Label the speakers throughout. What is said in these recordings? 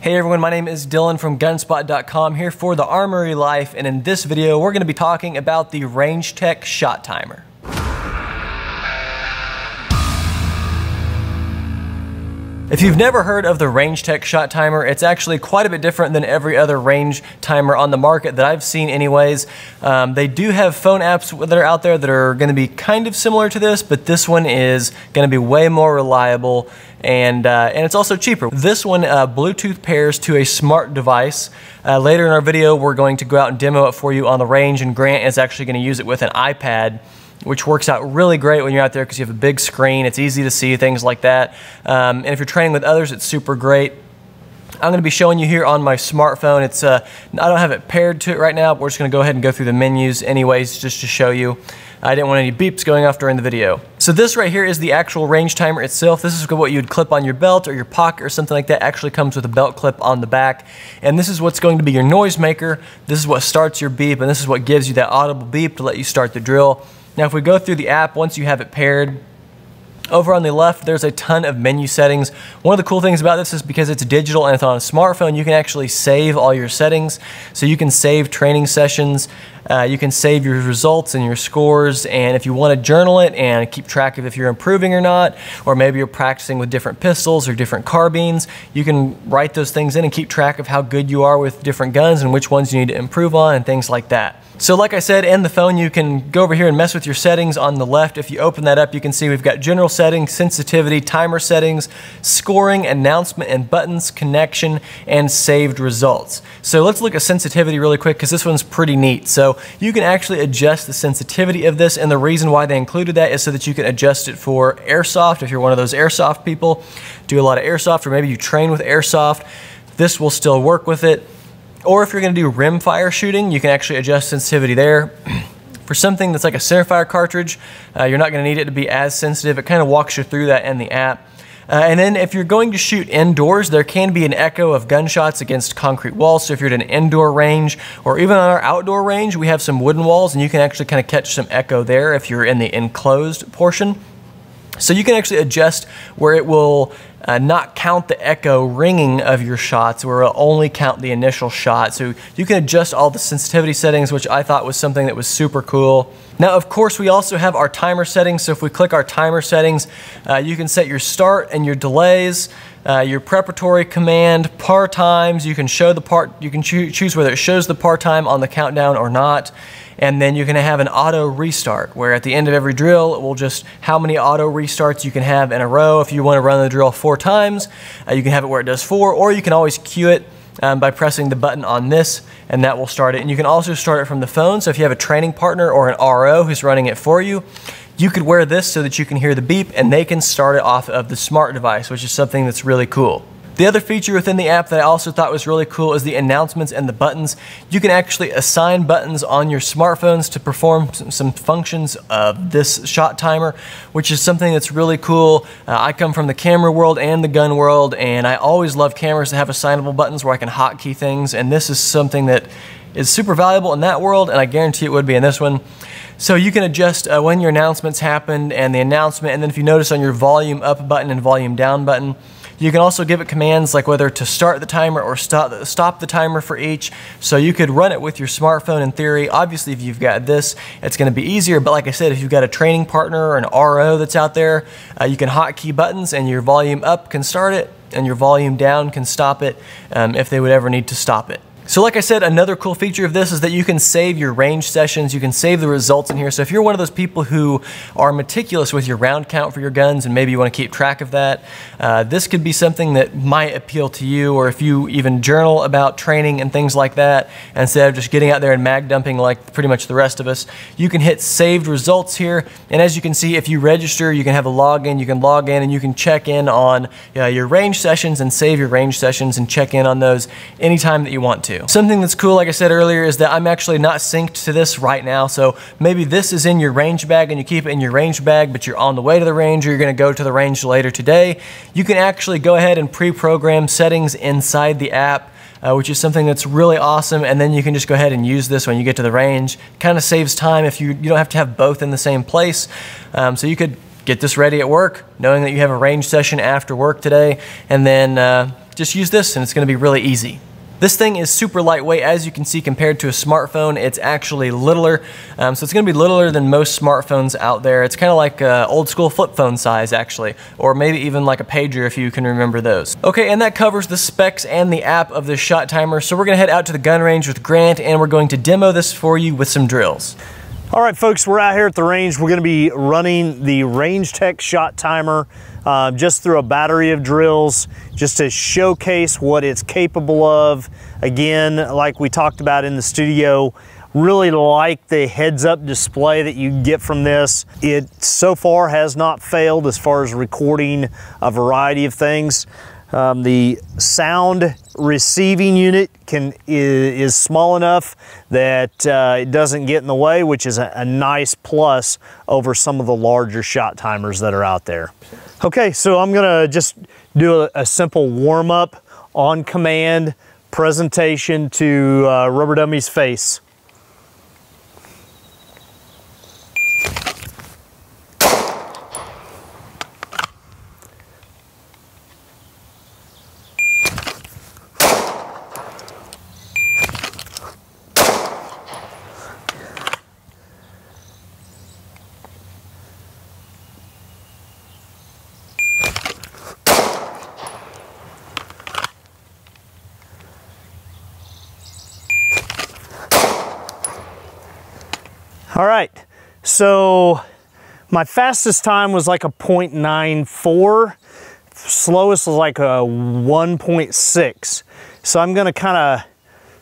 Speaker 1: Hey everyone, my name is Dylan from Gunspot.com here for the Armory Life, and in this video we're going to be talking about the RangeTech Shot Timer. If you've never heard of the RangeTech Shot Timer, it's actually quite a bit different than every other range timer on the market that I've seen anyways. They do have phone apps that are out there that are going to be kind of similar to this, but this one is going to be way more reliable and it's also cheaper. This one Bluetooth pairs to a smart device. Later in our video we're going to go out and demo it for you on the range, and Grant is actually going to use it with an iPad, which works out really great when you're out there because you have a big screen, it's easy to see, things like that. And if you're training with others, it's super great. I'm going to be showing you here on my smartphone. It's I don't have it paired to it right now, but we're just going to go ahead and go through the menus anyways just to show you. I didn't want any beeps going off during the video. So this right here is the actual range timer itself. This is what you'd clip on your belt or your pocket or something like that. It actually comes with a belt clip on the back. And this is what's going to be your noise maker. This is what starts your beep, and this is what gives you that audible beep to let you start the drill. Now if we go through the app, once you have it paired, over on the left there's a ton of menu settings. One of the cool things about this is because it's digital and it's on a smartphone, you can actually save all your settings. So you can save training sessions, you can save your results and your scores, and if you want to journal it and keep track of if you're improving or not, or maybe you're practicing with different pistols or different carbines, you can write those things in and keep track of how good you are with different guns and which ones you need to improve on and things like that. So like I said, in the phone you can go over here and mess with your settings on the left. If you open that up, you can see we've got general settings, sensitivity, timer settings, scoring, announcement and buttons, connection, and saved results. So let's look at sensitivity really quick because this one's pretty neat. So you can actually adjust the sensitivity of this, and the reason why they included that is so that you can adjust it for airsoft. If you're one of those airsoft people, do a lot of airsoft, or maybe you train with airsoft, this will still work with it. Or if you're going to do rimfire shooting, you can actually adjust sensitivity there. For something that's like a centerfire cartridge, you're not going to need it to be as sensitive. It kind of walks you through that in the app. And then if you're going to shoot indoors, there can be an echo of gunshots against concrete walls. So if you're at an indoor range, or even on our outdoor range, we have some wooden walls, and you can actually kind of catch some echo there if you're in the enclosed portion. So you can actually adjust where it will not count the echo ringing of your shots, where it will only count the initial shot. So you can adjust all the sensitivity settings, which I thought was something that was super cool. Now, of course, we also have our timer settings. So if we click our timer settings, you can set your start and your delays, your preparatory command, par times. You can show the part. You can choose whether it shows the par time on the countdown or not. And then you can have an auto restart, where at the end of every drill, it will just how many auto restarts you can have in a row. If you want to run the drill 4 times, you can have it where it does 4, or you can always cue it by pressing the button on this, and that will start it. And you can also start it from the phone. So if you have a training partner or an RO who's running it for you, you could wear this so that you can hear the beep, and they can start it off of the smart device, which is something that's really cool. The other feature within the app that I also thought was really cool is the announcements and the buttons. You can actually assign buttons on your smartphones to perform some functions of this shot timer, which is something that's really cool. I come from the camera world and the gun world, and I always love cameras that have assignable buttons where I can hotkey things, and this is something that is super valuable in that world, and I guarantee it would be in this one. So you can adjust when your announcements happened and the announcement, and then if you notice on your volume up button and volume down button, you can also give it commands like whether to start the timer or stop the timer for each. So you could run it with your smartphone in theory. Obviously, if you've got this, it's going to be easier. But like I said, if you've got a training partner or an RO that's out there, you can hotkey buttons, and your volume up can start it, and your volume down can stop it if they would ever need to stop it. So like I said, another cool feature of this is that you can save your range sessions. You can save the results in here. So if you're one of those people who are meticulous with your round count for your guns, and maybe you want to keep track of that, this could be something that might appeal to you. Or if you even journal about training and things like that, instead of just getting out there and mag dumping like pretty much the rest of us, you can hit saved results here. And as you can see, if you register, you can have a login. You can log in and you can check in on your range sessions and save your range sessions and check in on those anytime that you want to. Something that's cool, like I said earlier, is that I'm actually not synced to this right now. So maybe this is in your range bag and you keep it in your range bag, but you're on the way to the range, or you're going to go to the range later today. You can actually go ahead and pre-program settings inside the app, which is something that's really awesome, and then you can just go ahead and use this when you get to the range. Kind of saves time if you don't have to have both in the same place. So you could get this ready at work, knowing that you have a range session after work today, and then just use this and it's gonna be really easy. This thing is super lightweight, as you can see, compared to a smartphone. It's actually littler, so it's gonna be littler than most smartphones out there. It's kind of like old school flip phone size, actually, or maybe even like a pager if you can remember those. Okay, and that covers the specs and the app of this shot timer. So we're gonna head out to the gun range with Grant, and we're going to demo this for you with some drills.
Speaker 2: All right, folks, we're out here at the range. We're gonna be running the RangeTech Shot Timer just through a battery of drills, just to showcase what it's capable of. Again, like we talked about in the studio, really like the heads-up display that you get from this. It so far has not failed as far as recording a variety of things. The sound receiving unit is small enough that it doesn't get in the way, which is a nice plus over some of the larger shot timers that are out there. Okay, so I'm gonna just do a simple warm-up on command presentation to Rubber Dummy's face. All right, so my fastest time was like a 0.94. Slowest was like a 1.6. So I'm gonna kind of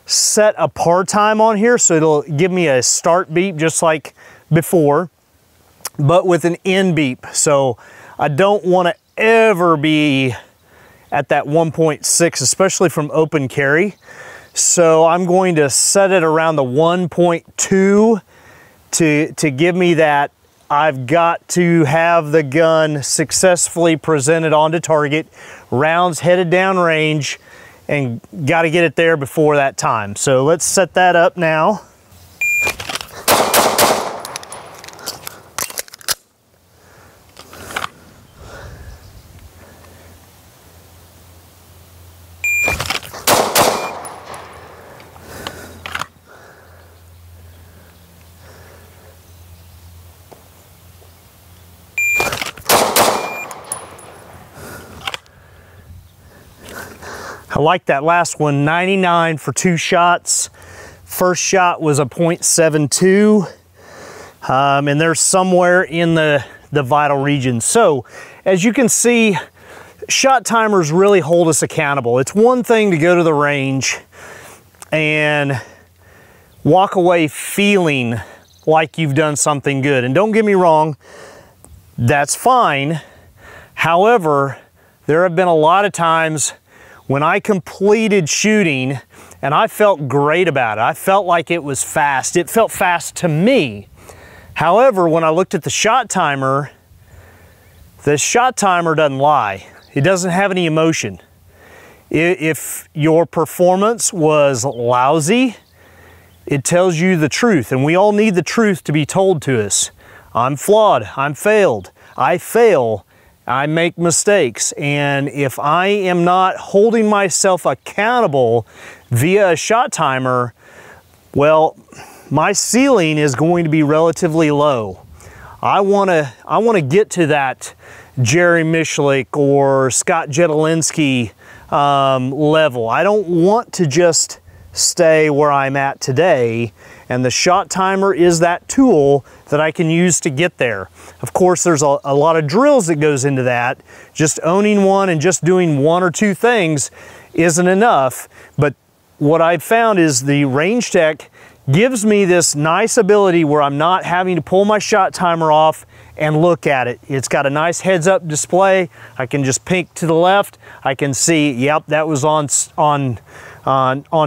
Speaker 2: set a par time on here so it'll give me a start beep just like before, but with an end beep. So I don't wanna ever be at that 1.6, especially from open carry. So I'm going to set it around the 1.2 to give me that I've got to have the gun successfully presented onto target, rounds headed down range, and got to get it there before that time. So let's set that up now. I like that last one, 99 for 2 shots. First shot was a 0.72, and they're somewhere in the vital region. So as you can see, shot timers really hold us accountable. It's one thing to go to the range and walk away feeling like you've done something good. And don't get me wrong, that's fine. However, there have been a lot of times when I completed shooting and I felt great about it. I felt like it was fast. It felt fast to me. However, when I looked at the shot timer doesn't lie. It doesn't have any emotion. If your performance was lousy, it tells you the truth, and we all need the truth to be told to us. I'm flawed, I'm failed, I fail, I make mistakes, and if I am not holding myself accountable via a shot timer, well, my ceiling is going to be relatively low. I wanna get to that Jerry Michlik or Scott Jedlinski level. I don't want to just stay where I'm at today, and the shot timer is that tool that I can use to get there. Of course, there's a lot of drills that goes into that. Just owning one and just doing one or two things isn't enough, but what I've found is the RangeTech gives me this nice ability where I'm not having to pull my shot timer off and look at it. It's got a nice heads-up display. I can just pink to the left. I can see, yep, that was on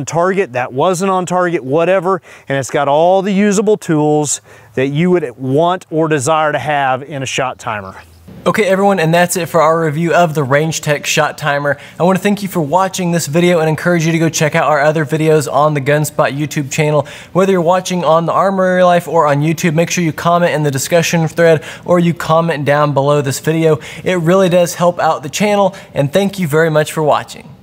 Speaker 2: target, that wasn't on target, whatever, and it's got all the usable tools that you would want or desire to have in a shot timer.
Speaker 1: Okay everyone, and that's it for our review of the RangeTech Shot Timer. I want to thank you for watching this video and encourage you to go check out our other videos on the Gunspot YouTube channel. Whether you're watching on the Armory Life or on YouTube, make sure you comment in the discussion thread or you comment down below this video. It really does help out the channel, and thank you very much for watching.